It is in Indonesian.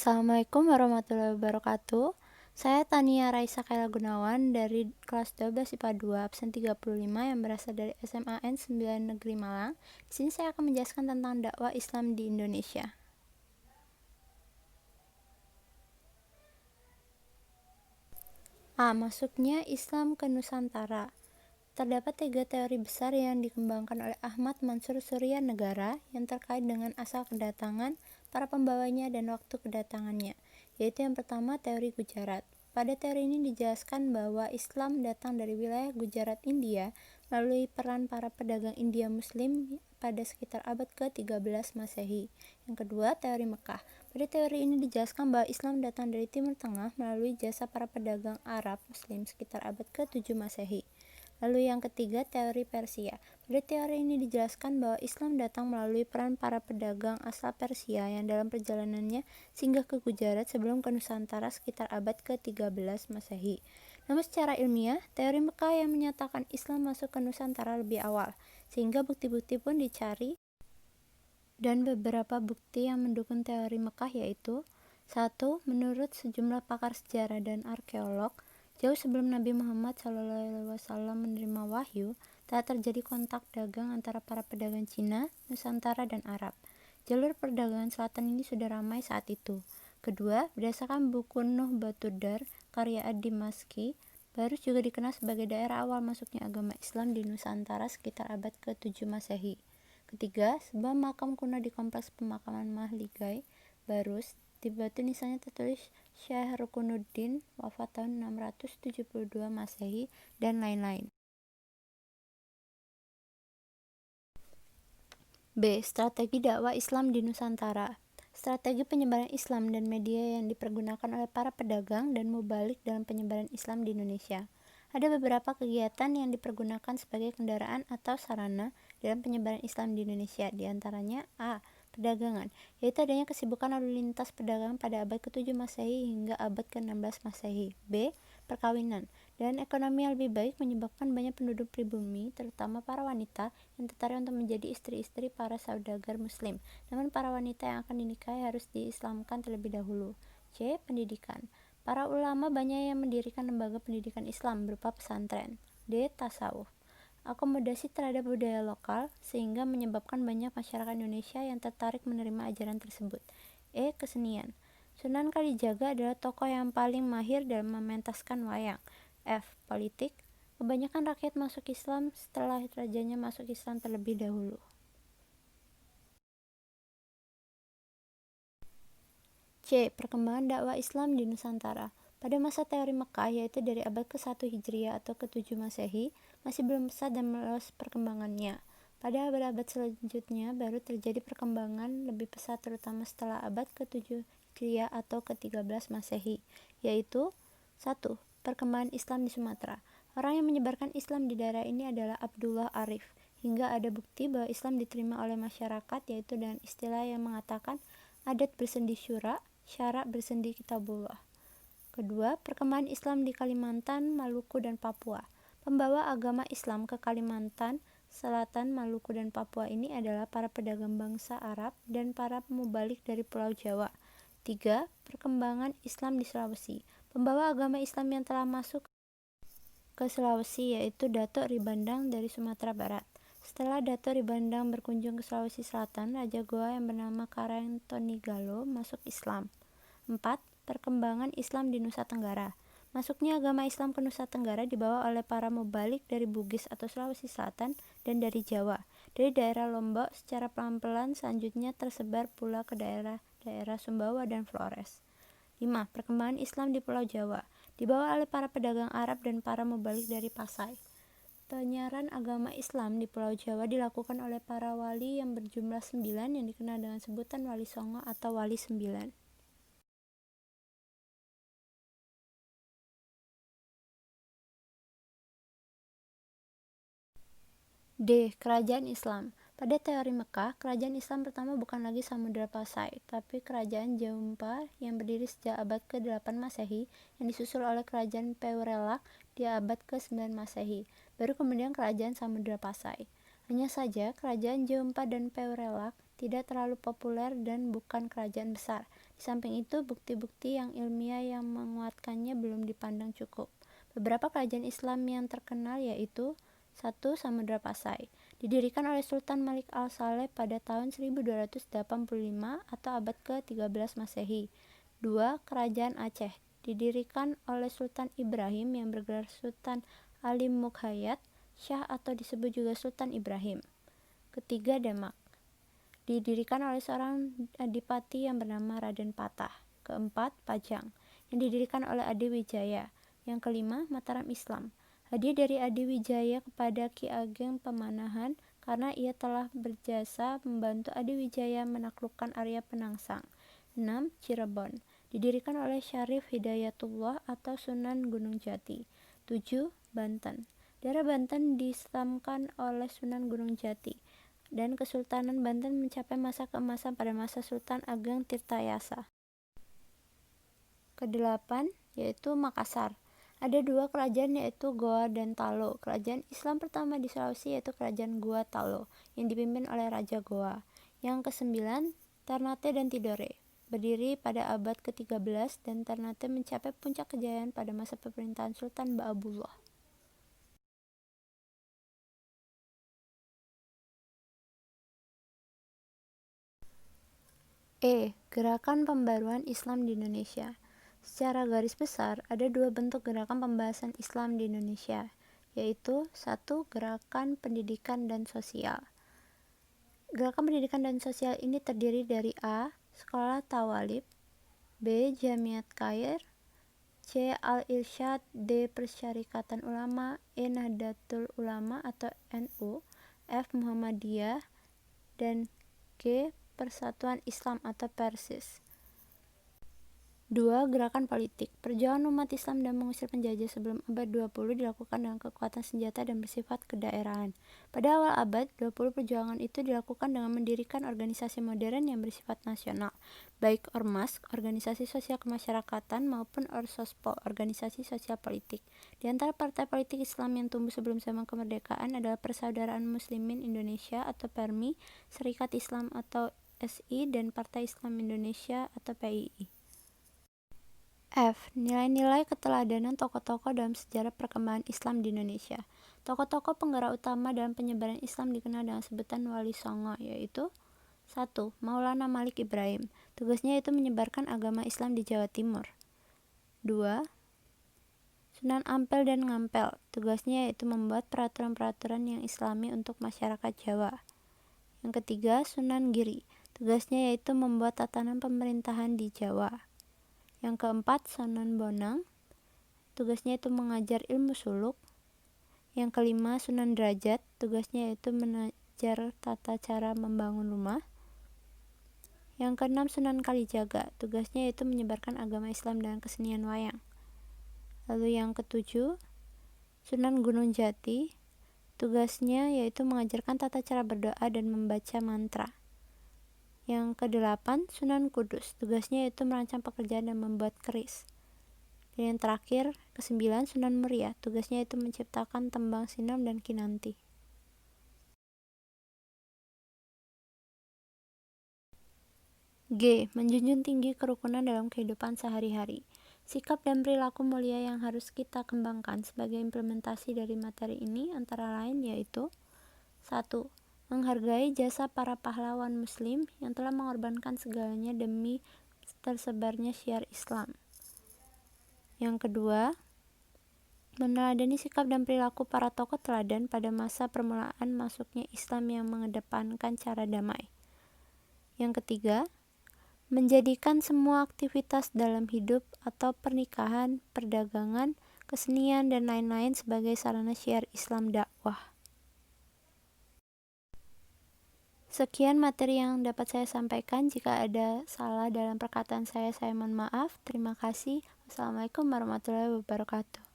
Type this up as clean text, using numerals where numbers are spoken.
Assalamualaikum warahmatullahi wabarakatuh. Saya Tania Raisa Kaila Gunawan dari kelas 12 IPA 2 absen 35 yang berasal dari SMAN 9 Negeri Malang. Di sini saya akan menjelaskan tentang dakwah Islam di Indonesia. Masuknya Islam ke Nusantara. Terdapat 3 teori besar yang dikembangkan oleh Ahmad Mansur Surya Negara yang terkait dengan asal kedatangan, para pembawanya, dan waktu kedatangannya, yaitu yang pertama teori Gujarat. Pada teori ini dijelaskan bahwa Islam datang dari wilayah Gujarat, India, melalui peran para pedagang India Muslim pada sekitar abad ke-13 Masehi. Yang kedua, teori Mekah. Pada teori ini dijelaskan bahwa Islam datang dari Timur Tengah melalui jasa para pedagang Arab Muslim sekitar abad ke-7 Masehi. Lalu yang ketiga, teori Persia. Pada teori ini dijelaskan bahwa Islam datang melalui peran para pedagang asal Persia yang dalam perjalanannya singgah ke Gujarat sebelum ke Nusantara sekitar abad ke-13 Masehi. Namun secara ilmiah, teori Mekah yang menyatakan Islam masuk ke Nusantara lebih awal, sehingga bukti-bukti pun dicari, dan beberapa bukti yang mendukung teori Mekah yaitu: 1. Menurut sejumlah pakar sejarah dan arkeolog, jauh sebelum Nabi Muhammad SAW menerima wahyu, telah terjadi kontak dagang antara para pedagang Cina, Nusantara, dan Arab. Jalur perdagangan selatan ini sudah ramai saat itu. Kedua, berdasarkan buku Nuh Batudar karya Ad-Dimashqi, Barus juga dikenal sebagai daerah awal masuknya agama Islam di Nusantara sekitar abad ke-7 Masehi. Ketiga, sebuah makam kuno di kompleks pemakaman Mahligai, Barus. Di batu nisannya tertulis Syekh Rukunuddin, wafat tahun 672 Masehi, dan lain-lain. B. Strategi dakwah Islam di Nusantara. Strategi penyebaran Islam dan media yang dipergunakan oleh para pedagang dan mubalik dalam penyebaran Islam di Indonesia. Ada beberapa kegiatan yang dipergunakan sebagai kendaraan atau sarana dalam penyebaran Islam di Indonesia, diantaranya A. Perdagangan, yaitu adanya kesibukan lalu lintas perdagangan pada abad ke-7 Masehi hingga abad ke-16 Masehi. B. Perkawinan dan ekonomi yang lebih baik menyebabkan banyak penduduk pribumi, terutama para wanita, yang tertarik untuk menjadi istri-istri para saudagar muslim. Namun para wanita yang akan dinikahi harus diislamkan terlebih dahulu. C. Pendidikan. Para ulama banyak yang mendirikan lembaga pendidikan Islam berupa pesantren. D. Tasawuf. Akomodasi terhadap budaya lokal sehingga menyebabkan banyak masyarakat Indonesia yang tertarik menerima ajaran tersebut. E. Kesenian. Sunan Kalijaga adalah tokoh yang paling mahir dalam mementaskan wayang. F. Politik. Kebanyakan rakyat masuk Islam setelah rajanya masuk Islam terlebih dahulu. C. Perkembangan dakwah Islam di Nusantara. Pada masa teori Mekah, yaitu dari abad ke-1 Hijriah atau ke-7 Masehi, masih belum pesat dan meluas perkembangannya. Pada abad-abad selanjutnya baru terjadi perkembangan lebih pesat, terutama setelah abad ke-7 Hijriah atau ke-13 Masehi, yaitu 1. Perkembangan Islam di Sumatera. Orang yang menyebarkan Islam di daerah ini adalah Abdullah Arif, hingga ada bukti bahwa Islam diterima oleh masyarakat, yaitu dengan istilah yang mengatakan adat bersendi syura, syarak bersendi kitabullah. Kedua, perkembangan Islam di Kalimantan, Maluku, dan Papua. Pembawa agama Islam ke Kalimantan Selatan, Maluku, dan Papua ini adalah para pedagang bangsa Arab dan para pemubalik dari Pulau Jawa. 3. Perkembangan Islam di Sulawesi. Pembawa agama Islam yang telah masuk ke Sulawesi yaitu Datuk Ribandang dari Sumatera Barat. Setelah Datuk Ribandang berkunjung ke Sulawesi Selatan, Raja Goa yang bernama Karangtonigalo masuk Islam. 4. Perkembangan Islam di Nusa Tenggara. Masuknya agama Islam ke Nusa Tenggara dibawa oleh para mubalik dari Bugis atau Sulawesi Selatan dan dari Jawa. Dari daerah Lombok secara pelan-pelan selanjutnya tersebar pula ke daerah Sumbawa dan Flores. 5. Perkembangan Islam di Pulau Jawa. Dibawa oleh para pedagang Arab dan para mubalik dari Pasai. Penyiaran agama Islam di Pulau Jawa dilakukan oleh para wali yang berjumlah 9 yang dikenal dengan sebutan Wali Songo atau Wali 9. D. Kerajaan Islam. Pada teori Mekah, kerajaan Islam pertama bukan lagi Samudra Pasai, tapi kerajaan Jaumpa yang berdiri sejak abad ke-8 Masehi yang disusul oleh kerajaan Peurelak di abad ke-9 Masehi, baru kemudian kerajaan Samudra Pasai. Hanya saja, kerajaan Jaumpa dan Peurelak tidak terlalu populer dan bukan kerajaan besar. Di samping itu, bukti-bukti yang ilmiah yang menguatkannya belum dipandang cukup. Beberapa kerajaan Islam yang terkenal yaitu: 1. Samudra Pasai, didirikan oleh Sultan Malik al-Saleh pada tahun 1285 atau abad ke-13 Masehi. 2. Kerajaan Aceh, didirikan oleh Sultan Ibrahim yang bergelar Sultan Alim Mukhayat Shah atau disebut juga Sultan Ibrahim. Ketiga, Demak, didirikan oleh seorang adipati yang bernama Raden Patah. Keempat, Pajang, yang didirikan oleh Adi Wijaya. Yang kelima, Mataram Islam, hadiah dari Adi Wijaya kepada Ki Ageng Pamanahan karena ia telah berjasa membantu Adi Wijaya menaklukkan Arya Penangsang. 6. Cirebon, didirikan oleh Syarif Hidayatullah atau Sunan Gunung Jati. 7. Banten, daerah Banten diislamkan oleh Sunan Gunung Jati, dan Kesultanan Banten mencapai masa keemasan pada masa Sultan Ageng Tirtayasa. Kedelapan, yaitu Makassar. Ada dua kerajaan yaitu Goa dan Talo. Kerajaan Islam pertama di Sulawesi yaitu Kerajaan Gua Talo yang dipimpin oleh Raja Goa. Yang kesembilan, Ternate dan Tidore, berdiri pada abad ke-13 dan Ternate mencapai puncak kejayaan pada masa pemerintahan Sultan Ba'abullah. Gerakan pembaruan Islam di Indonesia. Secara garis besar, ada dua bentuk gerakan pembahasan Islam di Indonesia, yaitu: 1. Gerakan pendidikan dan sosial. Gerakan pendidikan dan sosial ini terdiri dari A. Sekolah Tawalib, B. Jamiat Khair, C. Al-Irsyad, D. Persyarikatan Ulama, E. Nahdlatul Ulama atau NU, F. Muhammadiyah, dan G. Persatuan Islam atau Persis. 2. Gerakan politik. Perjuangan umat Islam dan mengusir penjajah sebelum abad 20 dilakukan dengan kekuatan senjata dan bersifat kedaerahan. Pada awal abad 20, perjuangan itu dilakukan dengan mendirikan organisasi modern yang bersifat nasional, baik ormas, organisasi sosial kemasyarakatan, maupun orsospo, organisasi sosial politik. Di antara partai politik Islam yang tumbuh sebelum zaman kemerdekaan adalah Persaudaraan Muslimin Indonesia atau PERMI, Serikat Islam atau SI, dan Partai Islam Indonesia atau PII. F. Nilai-nilai keteladanan tokoh-tokoh dalam sejarah perkembangan Islam di Indonesia. Tokoh-tokoh penggerak utama dalam penyebaran Islam dikenal dengan sebutan Wali Songo, yaitu: 1. Maulana Malik Ibrahim, tugasnya yaitu menyebarkan agama Islam di Jawa Timur. 2. Sunan Ampel dan Ngampel, tugasnya yaitu membuat peraturan-peraturan yang islami untuk masyarakat Jawa. Yang ketiga, Sunan Giri, tugasnya yaitu membuat tatanan pemerintahan di Jawa. Yang keempat, Sunan Bonang, tugasnya itu mengajar ilmu suluk. Yang kelima, Sunan Derajat, tugasnya yaitu mengajar tata cara membangun rumah. Yang keenam, Sunan Kalijaga, tugasnya yaitu menyebarkan agama Islam dan kesenian wayang. Lalu yang ketujuh, Sunan Gunung Jati, tugasnya yaitu mengajarkan tata cara berdoa dan membaca mantra. Yang kedelapan, Sunan Kudus, tugasnya yaitu merancang pekerjaan dan membuat keris. Dan yang terakhir, kesembilan, Sunan Muria, tugasnya yaitu menciptakan tembang sinom dan kinanti. G. Menjunjung tinggi kerukunan dalam kehidupan sehari-hari. Sikap dan perilaku mulia yang harus kita kembangkan sebagai implementasi dari materi ini antara lain yaitu: 1. Menghargai jasa para pahlawan muslim yang telah mengorbankan segalanya demi tersebarnya syiar Islam. Yang kedua, meneladani sikap dan perilaku para tokoh teladan pada masa permulaan masuknya Islam yang mengedepankan cara damai. Yang ketiga, menjadikan semua aktivitas dalam hidup atau pernikahan, perdagangan, kesenian, dan lain-lain sebagai sarana syiar Islam dakwah. Sekian materi yang dapat saya sampaikan. Jika ada salah dalam perkataan saya mohon maaf. Terima kasih. Wassalamualaikum warahmatullahi wabarakatuh.